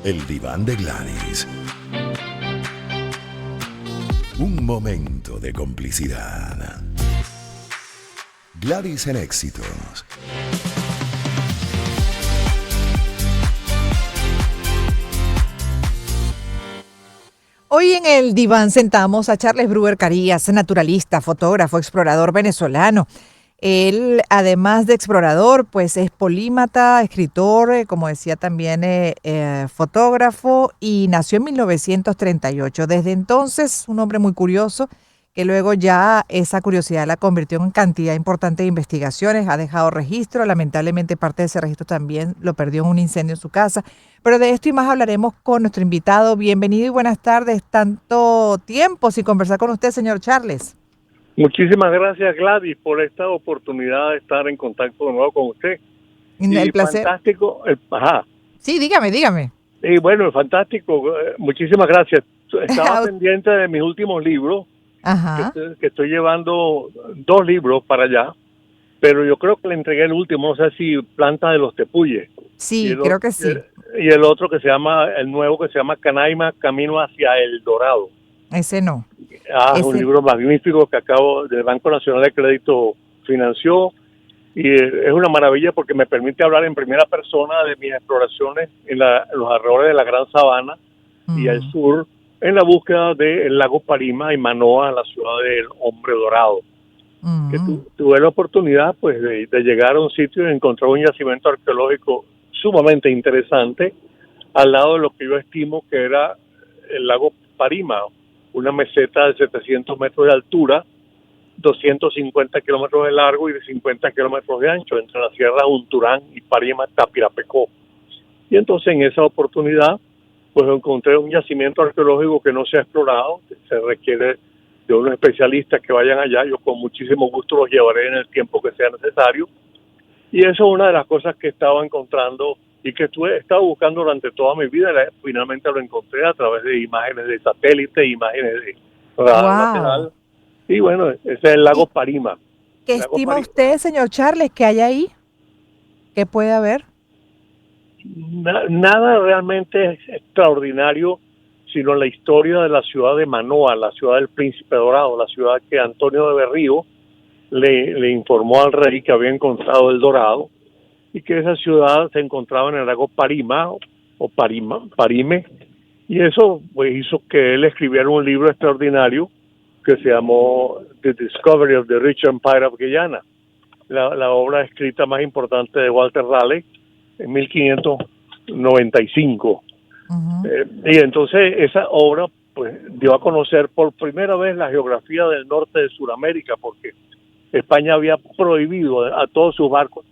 El diván de Gladys. Un momento de complicidad. Gladys en éxitos. Hoy en el diván sentamos a Charles Brewer Carías, naturalista, fotógrafo, explorador venezolano. Él, además de explorador, pues es polímata, escritor, como decía también, fotógrafo, y nació en 1938. Desde entonces, un hombre muy curioso, que luego ya esa curiosidad la convirtió en cantidad importante de investigaciones, ha dejado registro, lamentablemente parte de ese registro también lo perdió en un incendio en su casa, pero de esto y más hablaremos con nuestro invitado. Bienvenido y buenas tardes, tanto tiempo sin conversar con usted, señor Charles. Muchísimas gracias, Gladys, por esta oportunidad de estar en contacto de nuevo con usted. El placer. Fantástico. Sí, dígame. Y bueno, fantástico. Muchísimas gracias. Estaba pendiente de mis últimos libros, Ajá. que estoy llevando 2 libros para allá, pero yo creo que le entregué el último, no sé si Planta de los Tepuyes. Sí, creo que sí. Y el otro el nuevo que se llama Canaima, Camino hacia El Dorado. Ese no. Es un libro magnífico que del Banco Nacional de Crédito financió, y es una maravilla porque me permite hablar en primera persona de mis exploraciones en los alrededores de la Gran Sabana y al sur, en la búsqueda del lago Parima y Manoa, la ciudad del Hombre Dorado. Que tuve la oportunidad pues de llegar a un sitio y encontrar un yacimiento arqueológico sumamente interesante al lado de lo que yo estimo que era el lago Parima, una meseta de 700 metros de altura, 250 kilómetros de largo y de 50 kilómetros de ancho, entre las sierras Unturán y Parima Tapirapecó. Y entonces en esa oportunidad pues encontré un yacimiento arqueológico que no se ha explorado, se requiere de unos especialistas que vayan allá, yo con muchísimo gusto los llevaré en el tiempo que sea necesario. Y eso es una de las cosas que estaba encontrando y que he estado buscando durante toda mi vida. Finalmente lo encontré a través de imágenes de satélite, imágenes de radar lateral. Y bueno, ese es el lago Parima. ¿Qué estima usted, señor Charles, que hay ahí? ¿Qué puede haber? Nada realmente extraordinario, sino la historia de la ciudad de Manoa, la ciudad del Príncipe Dorado, la ciudad que Antonio de Berrío le informó al rey que había encontrado el Dorado, y que esa ciudad se encontraba en el lago Parima o Parime, y eso pues hizo que él escribiera un libro extraordinario que se llamó The Discovery of the Rich Empire of Guyana, la obra escrita más importante de Walter Raleigh en 1595. Y entonces esa obra pues dio a conocer por primera vez la geografía del norte de Sudamérica, porque España había prohibido a todos sus barcos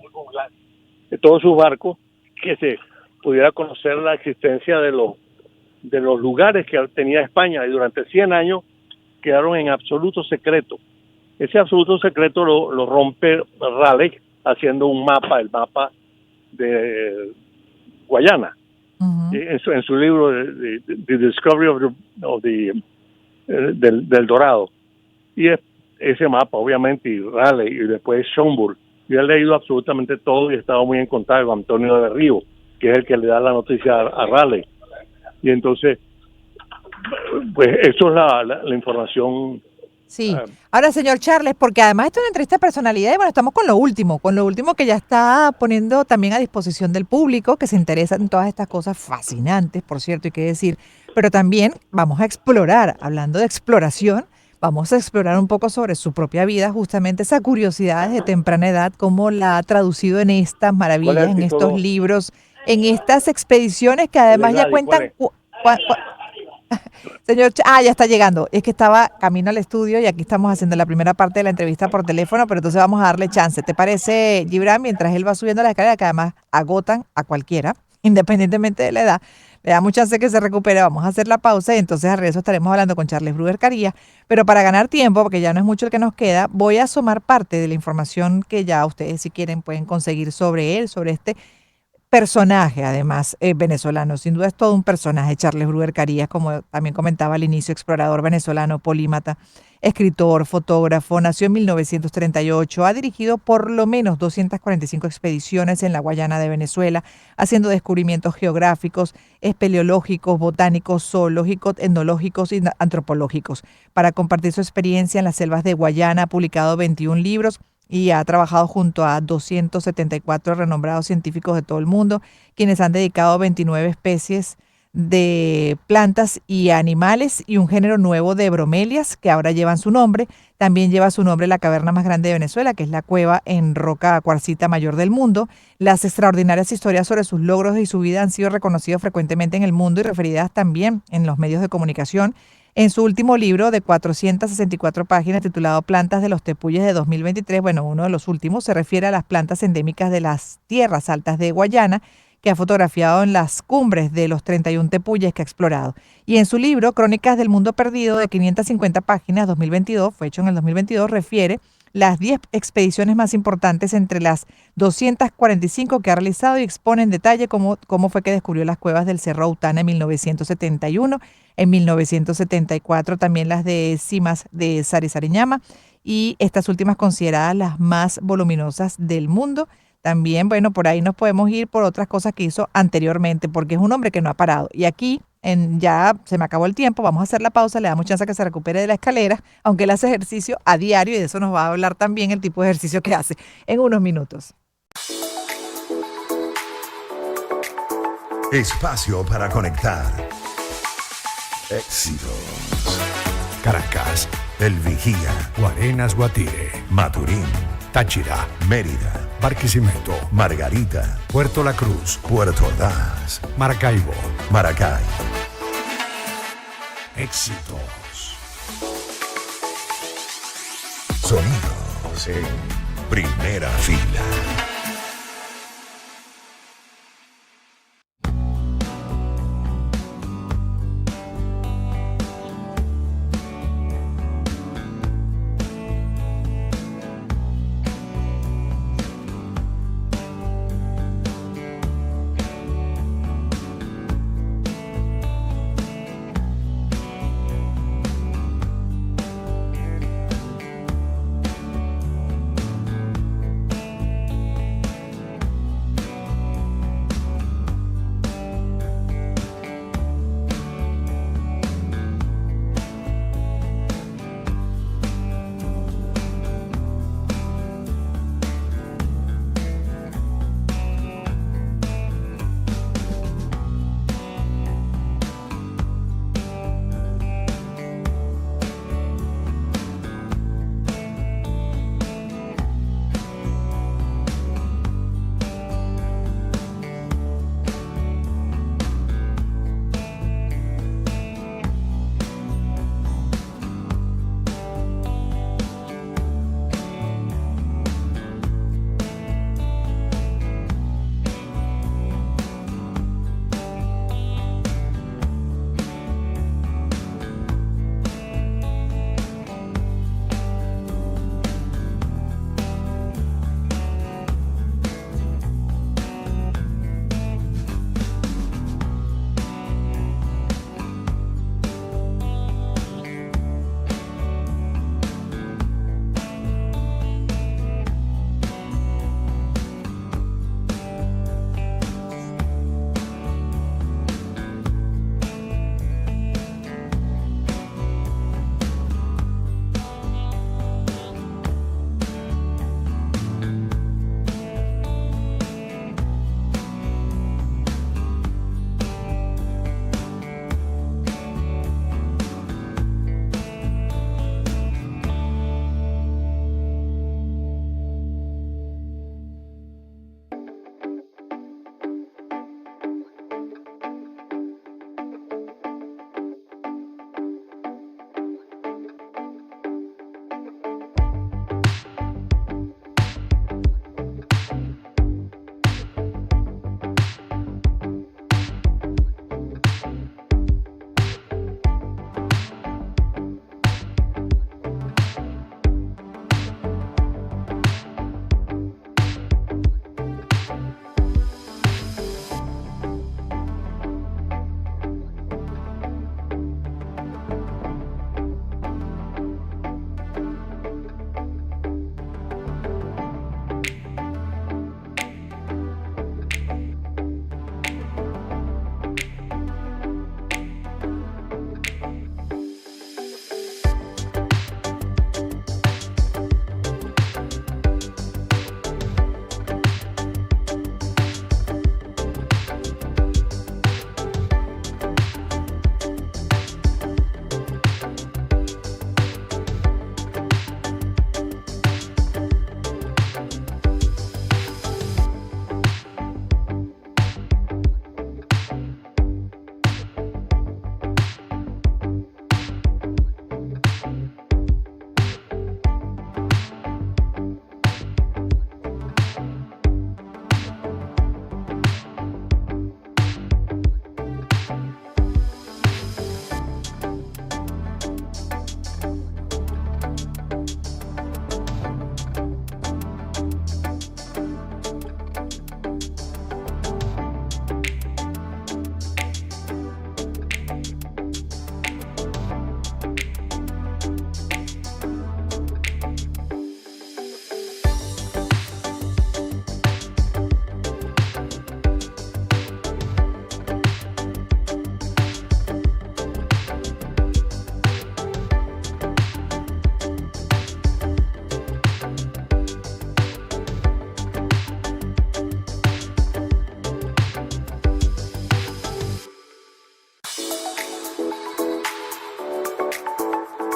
que se pudiera conocer la existencia de los lugares que tenía España, y durante 100 años quedaron en absoluto secreto. Ese absoluto secreto lo rompe Raleigh haciendo el mapa de Guayana. En su libro The Discovery del Dorado. Y ese mapa, obviamente, y Raleigh, y después Schomburg. Yo he leído absolutamente todo y he estado muy en contacto con Antonio de Berrío, que es el que le da la noticia a Raleigh. Y entonces, pues eso es la información. Sí. Ahora, señor Charles, porque además esto es una entrevista de personalidad y bueno, estamos con lo último que ya está poniendo también a disposición del público que se interesa en todas estas cosas fascinantes, por cierto, hay que decir, pero también vamos a explorar, hablando de exploración, vamos a explorar un poco sobre su propia vida, justamente esa curiosidad de temprana edad, cómo la ha traducido en estas maravillas, en estos libros, en estas expediciones que además ya cuentan... Señor, ya está llegando. Es que estaba camino al estudio y aquí estamos haciendo la primera parte de la entrevista por teléfono, pero entonces vamos a darle chance. ¿Te parece, Gibran? Mientras él va subiendo la escalera, que además agotan a cualquiera, independientemente de la edad, le damos chance que se recupere. Vamos a hacer la pausa y entonces al regreso estaremos hablando con Charles Brewer Carías. Pero para ganar tiempo, porque ya no es mucho el que nos queda, voy a asomar parte de la información que ya ustedes, si quieren, pueden conseguir sobre él, sobre este personaje, además, venezolano. Sin duda es todo un personaje, Charles Brewer Carías, como también comentaba al inicio, explorador venezolano, polímata, escritor, fotógrafo. Nació en 1938. Ha dirigido por lo menos 245 expediciones en la Guayana de Venezuela, haciendo descubrimientos geográficos, espeleológicos, botánicos, zoológicos, etnológicos y antropológicos. Para compartir su experiencia en las selvas de Guayana, ha publicado 21 libros y ha trabajado junto a 274 renombrados científicos de todo el mundo, quienes han dedicado 29 especies de plantas y animales y un género nuevo de bromelias que ahora llevan su nombre. También lleva su nombre la caverna más grande de Venezuela, que es la cueva en roca cuarcita mayor del mundo. Las extraordinarias historias sobre sus logros y su vida han sido reconocidas frecuentemente en el mundo y referidas también en los medios de comunicación. En su último libro de 464 páginas titulado Plantas de los Tepuyes de 2023, bueno, uno de los últimos, se refiere a las plantas endémicas de las tierras altas de Guayana, que ha fotografiado en las cumbres de los 31 tepuyes que ha explorado. Y en su libro, Crónicas del Mundo Perdido, de 550 páginas, 2022, fue hecho en el 2022, refiere las 10 expediciones más importantes entre las 245 que ha realizado y expone en detalle cómo fue que descubrió las cuevas del Cerro Autana en 1971, en 1974 también las de cimas de Sarisariñama y estas últimas consideradas las más voluminosas del mundo. También, bueno, por ahí nos podemos ir por otras cosas que hizo anteriormente, porque es un hombre que no ha parado. Y aquí, ya se me acabó el tiempo, vamos a hacer la pausa, le damos chance a que se recupere de la escalera, aunque él hace ejercicio a diario y de eso nos va a hablar también el tipo de ejercicio que hace en unos minutos. Espacio para conectar. Éxitos. Caracas, El Vigía, Guarenas, Guatire, Maturín, Táchira, Mérida, Barquisimeto, Margarita, Puerto La Cruz, Puerto Ordaz, Maracaibo. Maracay. Éxitos. Sonidos en primera fila.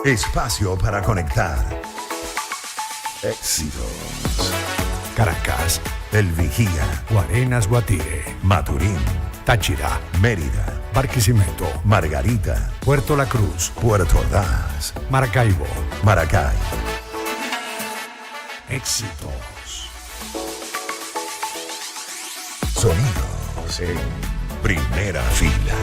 Espacio para conectar. Éxitos. Caracas, El Vigía. Guarenas, Guatire, Maturín. Táchira, Mérida. Barquisimeto, Margarita. Puerto La Cruz, Puerto Ordaz. Maracaibo. Maracay. Éxitos. Sonidos en primera fila.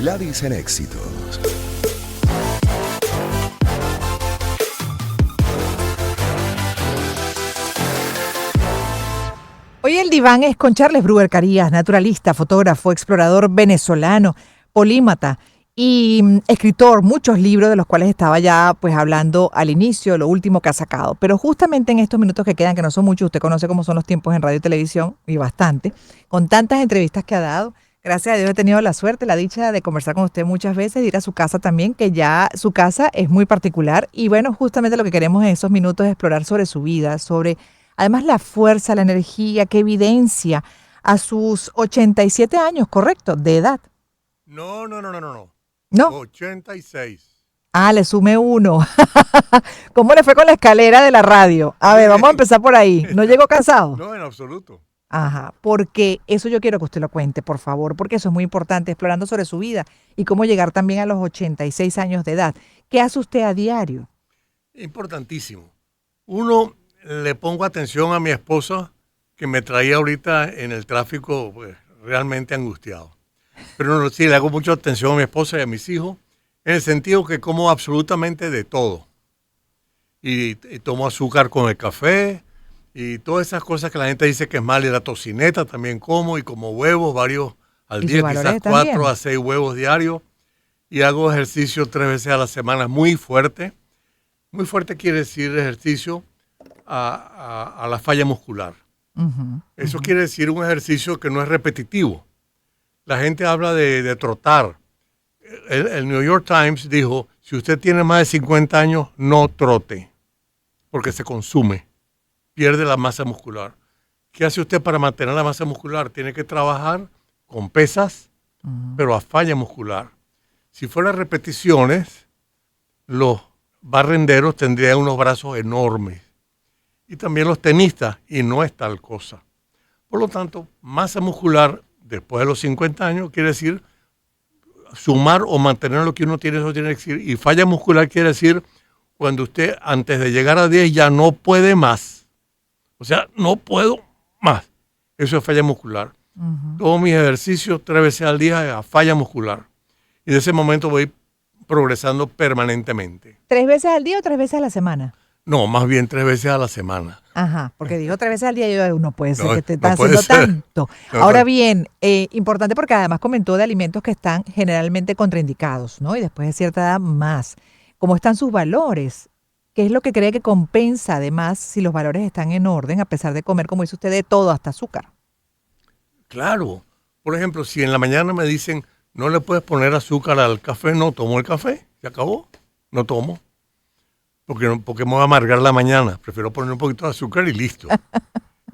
Gladys en Éxitos. Hoy el diván es con Charles Brewer Carías, naturalista, fotógrafo, explorador venezolano, polímata y escritor, muchos libros de los cuales estaba ya pues hablando al inicio, lo último que ha sacado. Pero justamente en estos minutos que quedan, que no son muchos, usted conoce cómo son los tiempos en radio y televisión, y bastante, con tantas entrevistas que ha dado. Gracias a Dios he tenido la suerte, la dicha de conversar con usted muchas veces, de ir a su casa también, que ya su casa es muy particular. Y bueno, justamente lo que queremos en esos minutos es explorar sobre su vida, sobre además la fuerza, la energía que evidencia a sus 87 años, ¿correcto? De edad. No. ¿No? 86. Ah, le sumé uno. ¿Cómo le fue con la escalera de la radio? A ver, vamos a empezar por ahí. ¿No llegó cansado? No, en absoluto. Ajá, porque eso yo quiero que usted lo cuente, por favor, porque eso es muy importante, explorando sobre su vida y cómo llegar también a los 86 años de edad. ¿Qué hace usted a diario? Importantísimo. Uno, le pongo atención a mi esposa, que me traía ahorita en el tráfico pues, realmente angustiado. Pero no, sí, le hago mucha atención a mi esposa y a mis hijos, en el sentido que como absolutamente de todo. Y tomo azúcar con el café y todas esas cosas que la gente dice que es mal. Y la tocineta también como, y como huevos varios al ¿Y día, sus valores quizás 4 también? a 6 huevos diarios. Y hago ejercicio 3 veces a la semana, muy fuerte. Muy fuerte quiere decir ejercicio a la falla muscular. Ujú, Eso ujú. quiere decir un ejercicio que no es repetitivo. La gente habla de trotar. El New York Times dijo, si usted tiene más de 50 años, no trote, porque se consume, pierde la masa muscular. ¿Qué hace usted para mantener la masa muscular? Tiene que trabajar con pesas, pero a falla muscular. Si fuera repeticiones, los barrenderos tendrían unos brazos enormes. Y también los tenistas, y no es tal cosa. Por lo tanto, masa muscular después de los 50 años quiere decir sumar o mantener lo que uno tiene, eso tiene que decir. Y falla muscular quiere decir cuando usted antes de llegar a 10 ya no puede más. O sea, no puedo más. Eso es falla muscular. Todos mis ejercicios 3 veces al día a falla muscular. Y de ese momento voy progresando permanentemente. ¿3 veces al día o 3 veces a la semana? No, más bien 3 veces a la semana. Ajá, porque dijo 3 veces al día, yo no puede ser No, que te no está puede haciendo ser. tanto. No, Ahora no. bien, importante porque además comentó de alimentos que están generalmente contraindicados, ¿no? Y después de cierta edad más. ¿Cómo están sus valores? ¿Qué es lo que cree que compensa además si los valores están en orden, a pesar de comer, como dice usted, de todo, hasta azúcar? Claro. Por ejemplo, si en la mañana me dicen, no le puedes poner azúcar al café, no tomo el café. Se acabó. No tomo. Porque me va a amargar la mañana. Prefiero poner un poquito de azúcar y listo.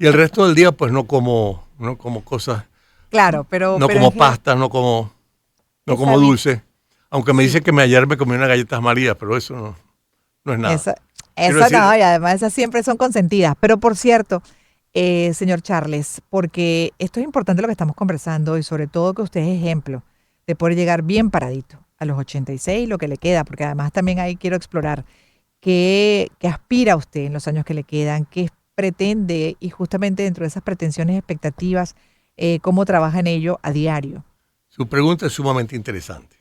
Y el resto del día, pues no como cosas, Claro, pero... no pero como en gen- pasta, no como Esa vi- dulce. Aunque me dice que ayer me comí unas galletas María, pero eso no es nada. Esa, Quiero esa decir, no, y además esas siempre son consentidas. Pero por cierto, señor Charles, porque esto es importante lo que estamos conversando y sobre todo que usted es ejemplo de poder llegar bien paradito a los 86, lo que le queda, porque además también ahí quiero explorar qué aspira usted en los años que le quedan, qué pretende y justamente dentro de esas pretensiones y expectativas, cómo trabaja en ello a diario. su pregunta es sumamente interesante.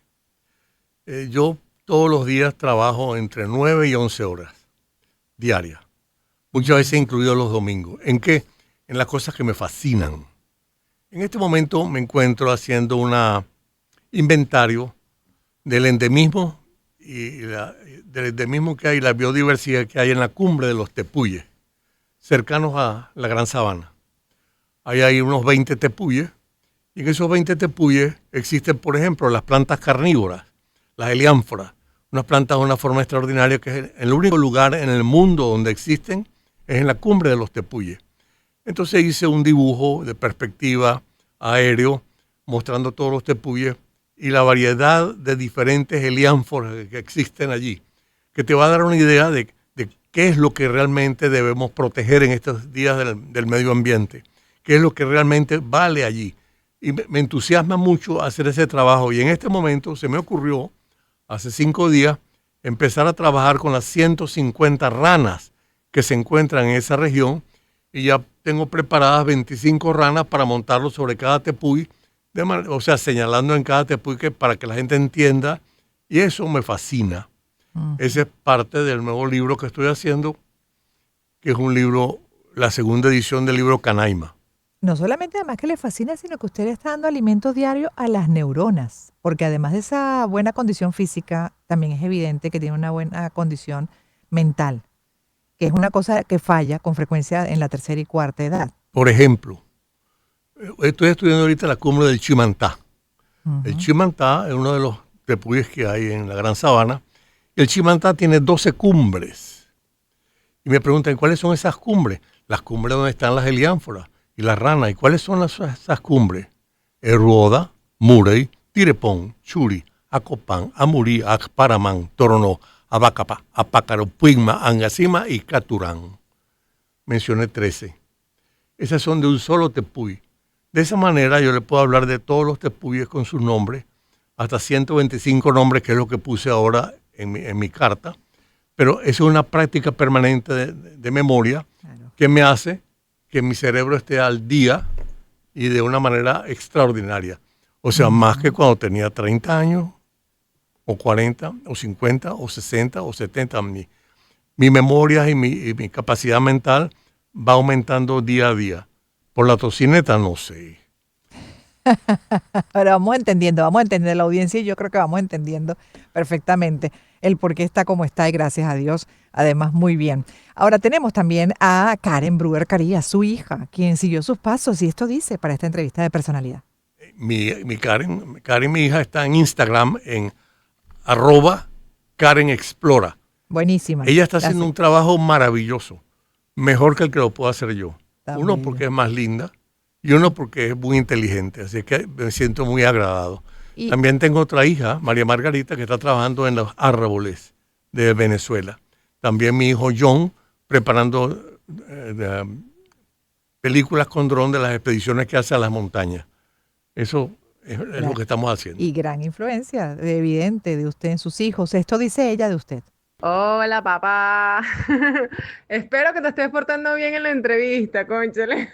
Yo todos los días trabajo entre 9 y 11 horas diarias, muchas veces incluidos los domingos. ¿En qué? En las cosas que me fascinan. En este momento me encuentro haciendo un inventario del endemismo del endemismo que hay, la biodiversidad que hay en la cumbre de los tepuyes, cercanos a la Gran Sabana. Ahí hay unos 20 tepuyes, y en esos 20 tepuyes existen, por ejemplo, las plantas carnívoras, las heliánforas, unas plantas de una forma extraordinaria que es el único lugar en el mundo donde existen, es en la cumbre de los tepuyes. Entonces hice un dibujo de perspectiva aéreo mostrando todos los tepuyes y la variedad de diferentes heliánforas que existen allí, que te va a dar una idea de qué es lo que realmente debemos proteger en estos días del medio ambiente, qué es lo que realmente vale allí. Y me entusiasma mucho hacer ese trabajo. Y en este momento se me ocurrió, hace 5 días, empezar a trabajar con las 150 ranas que se encuentran en esa región, y ya tengo preparadas 25 ranas para montarlo sobre cada tepuy, o sea, señalando en cada tepuy para que la gente entienda, y eso me fascina. Esa es parte del nuevo libro que estoy haciendo, que es un libro, la segunda edición del libro Canaima. No solamente además que le fascina, sino que usted le está dando alimentos diarios a las neuronas, porque además de esa buena condición física, también es evidente que tiene una buena condición mental, que es una cosa que falla con frecuencia en la tercera y cuarta edad. Por ejemplo, estoy estudiando ahorita la cumbre del Chimantá. El Chimantá es uno de los tepuyes que hay en la Gran Sabana. El Chimantá tiene 12 cumbres. Y me preguntan, ¿cuáles son esas cumbres? Las cumbres donde están las heliánforas y las ranas. ¿Y cuáles son esas cumbres? Eruoda, Murey, Tirepón, Churi, Acopán, Amurí, Acparamán, Toronó, Abacapa, Apácaro, Puigma, Angacima y Caturán. Mencioné 13. Esas son de un solo tepuy. De esa manera yo le puedo hablar de todos los tepuyes con sus nombres, hasta 125 nombres, que es lo que puse ahora en mi carta, Pero eso es una práctica permanente de memoria Claro. que me hace que mi cerebro esté al día y de una manera extraordinaria. O sea, más que cuando tenía 30 años, o 40, o 50, o 60, o 70. Mi memoria y mi capacidad mental va aumentando día a día. Por la tocineta, no sé. Ahora vamos entendiendo, la audiencia y yo creo que vamos entendiendo perfectamente el por qué está como está y gracias a Dios, además muy bien. Ahora tenemos también a Karen Brewer Carías, su hija, quien siguió sus pasos y esto dice para esta entrevista de personalidad. Mi Karen, mi hija, está en Instagram en @KarenExplora. Buenísima. Ella está haciendo un trabajo maravilloso, mejor que el que lo puedo hacer yo. Está Uno bella. porque es más linda y uno porque es muy inteligente, así que me siento muy agradado. Y- También tengo otra hija, María Margarita, que está trabajando en los árboles de Venezuela. También mi hijo John, preparando películas con dron de las expediciones que hace a las montañas. Eso es lo que estamos haciendo. Y gran influencia, evidente, de usted en sus hijos. Esto dice ella de usted. Hola, papá. Espero que te estés portando bien en la entrevista, cónchale.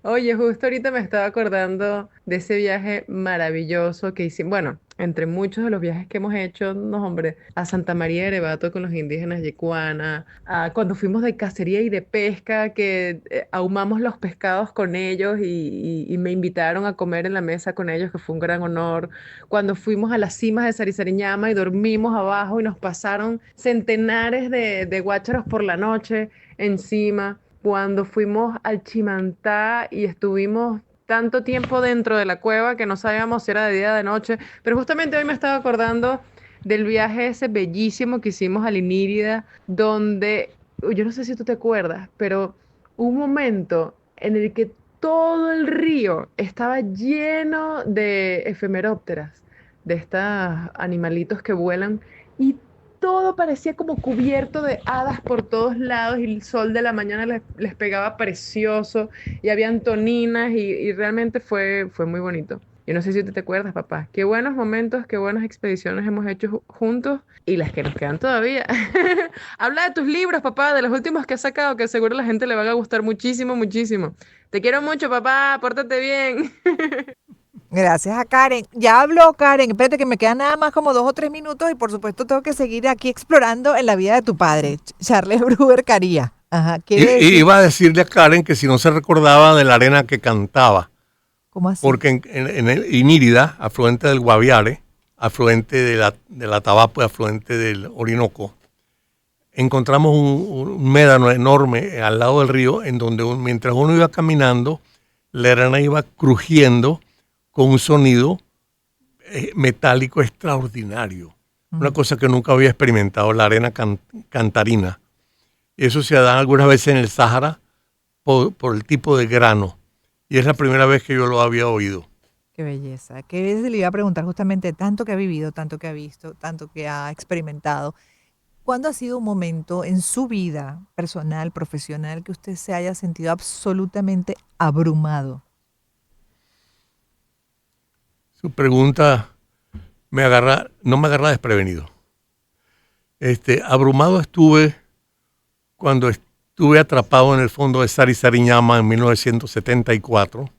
Oye, justo ahorita me estaba acordando de ese viaje maravilloso que hicimos. Bueno, entre muchos de los viajes que hemos hecho, no, hombre, a Santa María de Erevato con los indígenas Yecuana, a cuando fuimos de cacería y de pesca, que ahumamos los pescados con ellos y me invitaron a comer en la mesa con ellos, que fue un gran honor. Cuando fuimos a las cimas de Sarisariñama y dormimos abajo y nos pasaron centenares de guácharos por la noche encima. Cuando fuimos al Chimantá y estuvimos tanto tiempo dentro de la cueva que no sabíamos si era de día o de noche. Pero justamente hoy me estaba acordando del viaje ese bellísimo que hicimos a Linírida, donde, yo no sé si tú te acuerdas, pero hubo un momento en el que todo el río estaba lleno de efemerópteras, de estos animalitos que vuelan, y todo parecía como cubierto de hadas por todos lados y el sol de la mañana les pegaba precioso y habían toninas y realmente fue muy bonito. Yo no sé si tú te acuerdas, papá. Qué buenos momentos, qué buenas expediciones hemos hecho juntos y las que nos quedan todavía. Habla de tus libros, papá, de los últimos que has sacado, que seguro a la gente le van a gustar muchísimo, muchísimo. Te quiero mucho, papá. Pórtate bien. Gracias a Karen. Ya habló Karen. Espérate que me quedan nada más como 2 o 3 minutos y por supuesto tengo que seguir aquí explorando en la vida de tu padre, Charles Brewer Carías. Ajá. ¿Quiere Y decir? iba a decirle a Karen que si no se recordaba de la arena que cantaba, ¿Cómo así? porque en el Inírida, afluente del Guaviare, afluente de la Tabapo y afluente del Orinoco, encontramos un médano enorme al lado del río, en donde mientras uno iba caminando, la arena iba crujiendo con un sonido metálico extraordinario. Una cosa que nunca había experimentado, la arena cantarina. Eso se da algunas veces en el Sáhara por el tipo de grano. Y es la primera vez que yo lo había oído. Qué belleza. ¿Qué veces le iba a preguntar justamente tanto que ha vivido, tanto que ha visto, tanto que ha experimentado? ¿Cuándo ha sido un momento en su vida personal, profesional, que usted se haya sentido absolutamente abrumado? Su pregunta no me agarra desprevenido. Abrumado estuve cuando estuve atrapado en el fondo de Sarisariñama en 1974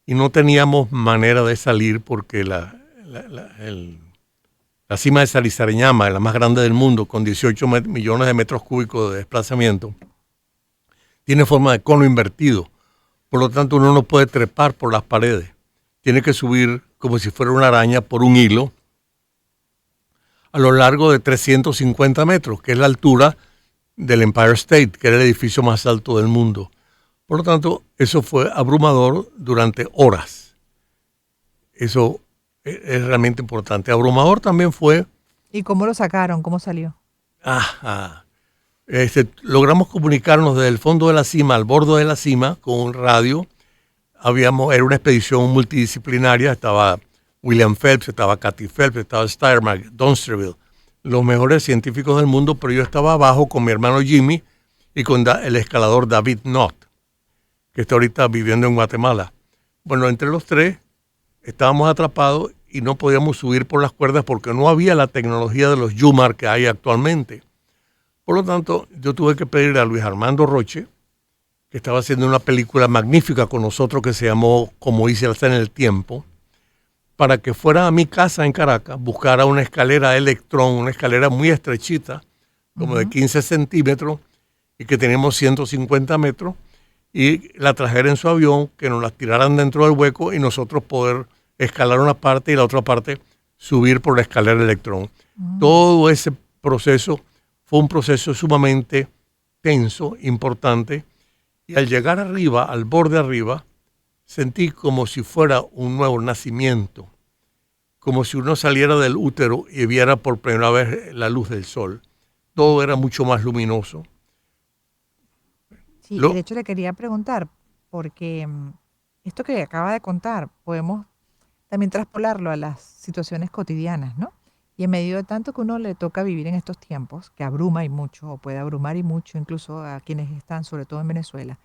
y no teníamos manera de salir porque la cima de Sarisariñama, la más grande del mundo, con 18 millones de metros cúbicos de desplazamiento, tiene forma de cono invertido. Por lo tanto, uno no puede trepar por las paredes. Tiene que subir como si fuera una araña por un hilo a lo largo de 350 metros, que es la altura del Empire State, que era el edificio más alto del mundo. Por lo tanto, eso fue abrumador durante horas. Eso es realmente importante. Abrumador también fue... ¿Y cómo lo sacaron? ¿Cómo salió? Logramos comunicarnos desde el fondo de la cima al borde de la cima con un radio. Era una expedición multidisciplinaria, estaba William Phelps, estaba Cathy Phelps, estaba Steiermark, Dunsterville, los mejores científicos del mundo, pero yo estaba abajo con mi hermano Jimmy y con el escalador David Knott, que está ahorita viviendo en Guatemala. Bueno, entre los tres estábamos atrapados y no podíamos subir por las cuerdas porque no había la tecnología de los Yumar que hay actualmente. Por lo tanto, yo tuve que pedirle a Luis Armando Roche, que estaba haciendo una película magnífica con nosotros que se llamó Como hice hasta en el tiempo, para que fuera a mi casa en Caracas, buscara una escalera Electrón, una escalera muy estrechita, como de 15 centímetros, y que teníamos 150 metros, y la trajera en su avión, que nos la tiraran dentro del hueco y nosotros poder escalar una parte y la otra parte subir por la escalera Electrón. Todo ese proceso fue un proceso sumamente tenso, importante, y al llegar arriba, al borde arriba, sentí como si fuera un nuevo nacimiento, como si uno saliera del útero y viera por primera vez la luz del sol. Todo era mucho más luminoso. Sí, de hecho le quería preguntar, porque esto que acaba de contar, podemos también traspolarlo a las situaciones cotidianas, ¿no? Y en medio de tanto que uno le toca vivir en estos tiempos, que abruma y mucho, o puede abrumar y mucho, incluso a quienes están, sobre todo en Venezuela,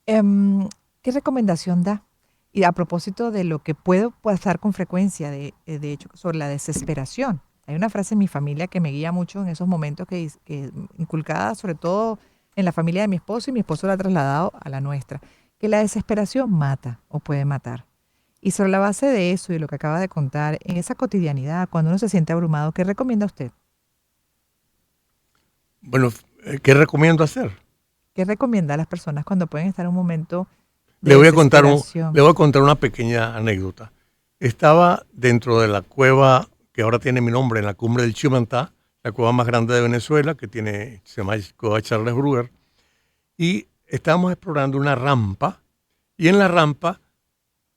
¿qué recomendación da? Y a propósito de lo que puedo pasar con frecuencia, de hecho, sobre la desesperación. Hay una frase en mi familia que me guía mucho en esos momentos, que inculcada sobre todo en la familia de mi esposo, y mi esposo la ha trasladado a la nuestra, que la desesperación mata o puede matar. Y sobre la base de eso y de lo que acaba de contar, en esa cotidianidad, cuando uno se siente abrumado, ¿qué recomienda usted? Bueno, ¿qué recomiendo hacer? ¿Qué recomienda a las personas cuando pueden estar en un momento de Le voy a contar una pequeña anécdota. Estaba dentro de la cueva que ahora tiene mi nombre, en la cumbre del Chimantá, la cueva más grande de Venezuela, se llama Cueva Charles Bruguer, y estábamos explorando una rampa, y en la rampa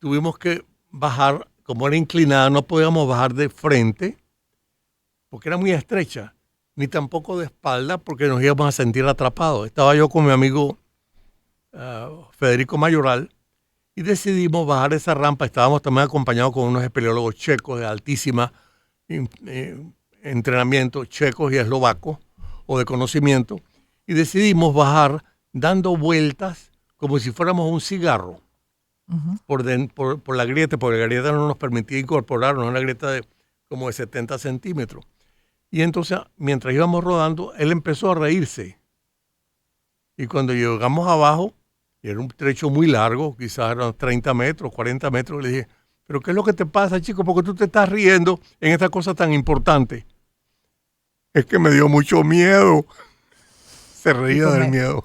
tuvimos que bajar, como era inclinada, no podíamos bajar de frente, porque era muy estrecha, ni tampoco de espalda, porque nos íbamos a sentir atrapados. Estaba yo con mi amigo Federico Mayoral, y decidimos bajar esa rampa. Estábamos también acompañados con unos espeleólogos checos de altísima entrenamiento, checos y eslovacos, o de conocimiento, y decidimos bajar dando vueltas como si fuéramos un cigarro por la grieta, porque la grieta no nos permitía incorporarnos, una grieta como de 70 centímetros. Y entonces, mientras íbamos rodando, él empezó a reírse. Y cuando llegamos abajo, y era un trecho muy largo, quizás eran 30 metros, 40 metros, le dije, ¿pero qué es lo que te pasa, chico? ¿Por qué tú te estás riendo en esta cosa tan importante? Es que me dio mucho miedo. Se reía del miedo.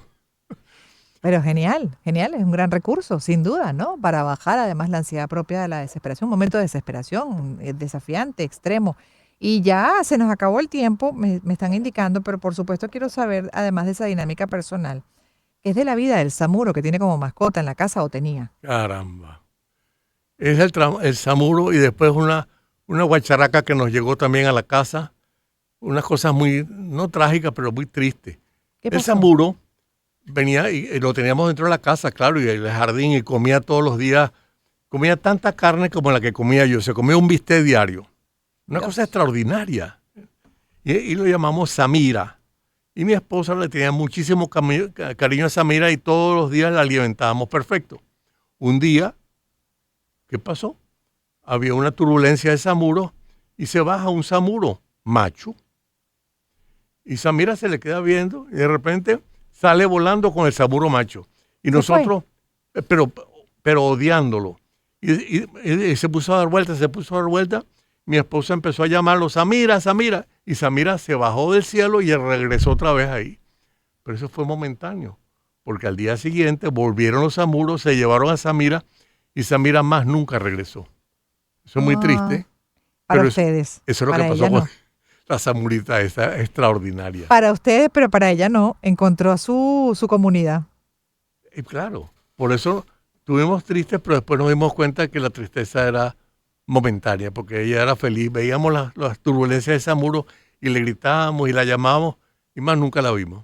Pero genial, es un gran recurso, sin duda, ¿no? Para bajar además la ansiedad propia de la desesperación, un momento de desesperación, desafiante, extremo. Y ya se nos acabó el tiempo, me están indicando, pero por supuesto quiero saber, además de esa dinámica personal, ¿qué es de la vida del samuro que tiene como mascota en la casa o tenía? Caramba. Es el samuro, y después una guacharaca que nos llegó también a la casa. Unas cosas muy, no trágicas, pero muy tristes. El samuro venía y lo teníamos dentro de la casa, claro, y el jardín, y comía todos los días. Comía tanta carne como la que comía yo. Se comía un bistec diario. Una cosa extraordinaria. Y lo llamamos Samira. Y mi esposa le tenía muchísimo cariño a Samira, y todos los días la alimentábamos perfecto. Un día, ¿qué pasó? Había una turbulencia de samuro y se baja un samuro macho. Y Samira se le queda viendo y de repente sale volando con el samuro macho. Y nosotros, pero odiándolo. Y se puso a dar vueltas, Mi esposa empezó a llamarlo, Samira, Samira. Y Samira se bajó del cielo y regresó otra vez ahí. Pero eso fue momentáneo, porque al día siguiente volvieron los samuros, se llevaron a Samira, y Samira más nunca regresó. Eso es muy triste. Para pero ustedes. Eso es lo que pasó con la samurita esa extraordinaria. Para ustedes, pero para ella no. Encontró a su comunidad. Y claro, por eso estuvimos tristes, pero después nos dimos cuenta que la tristeza era momentánea, porque ella era feliz. Veíamos las turbulencias de samuro y le gritábamos y la llamábamos, y más nunca la vimos.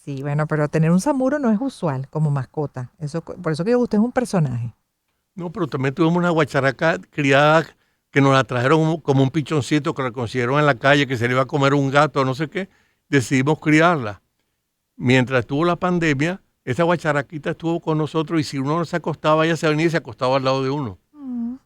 Sí, bueno, pero tener un samuro no es usual como mascota. Por eso que usted es un personaje. No, pero también tuvimos una guacharaca criada que nos la trajeron como un pichoncito que la consiguieron en la calle, que se le iba a comer un gato, no sé qué. Decidimos criarla. Mientras estuvo la pandemia, esa guacharaquita estuvo con nosotros, y si uno no se acostaba, ella se venía y se acostaba al lado de uno.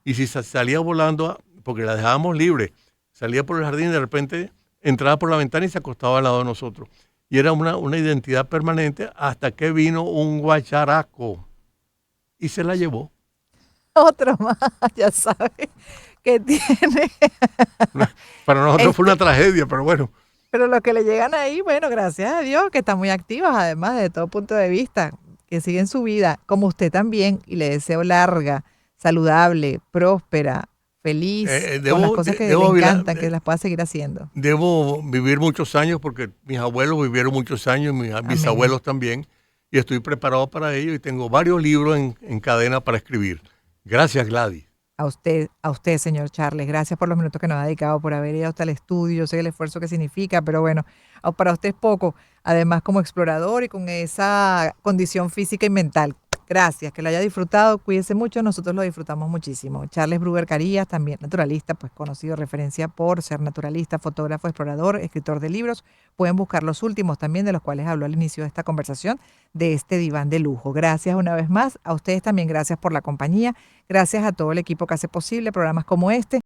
Y si salía volando porque la dejábamos libre. Salía por el jardín y de repente entraba por la ventana y se acostaba al lado de nosotros. Y era una identidad permanente hasta que vino un guacharaco y se la llevó. Otro más, ya sabes, que tiene. Para nosotros fue una tragedia, pero bueno. Pero los que le llegan ahí, bueno, gracias a Dios, que están muy activos, además, de todo punto de vista, que siguen su vida, como usted también, y le deseo larga, saludable, próspera, feliz, con las cosas que le encantan, que las pueda seguir haciendo. Debo vivir muchos años porque mis abuelos vivieron muchos años, mis bisabuelos también, y estoy preparado para ello y tengo varios libros en cadena para escribir. Gracias, Gladys. A usted, señor Charles, gracias por los minutos que nos ha dedicado, por haber ido hasta el estudio, sé el esfuerzo que significa, pero bueno, para usted es poco, además como explorador y con esa condición física y mental. Gracias, que lo haya disfrutado, cuídese mucho, nosotros lo disfrutamos muchísimo. Charles Bruguer Carías, también naturalista, pues conocido referencia por ser naturalista, fotógrafo, explorador, escritor de libros. Pueden buscar los últimos también, de los cuales habló al inicio de esta conversación, de este diván de lujo. Gracias una vez más, a ustedes también gracias por la compañía, gracias a todo el equipo que hace posible programas como este.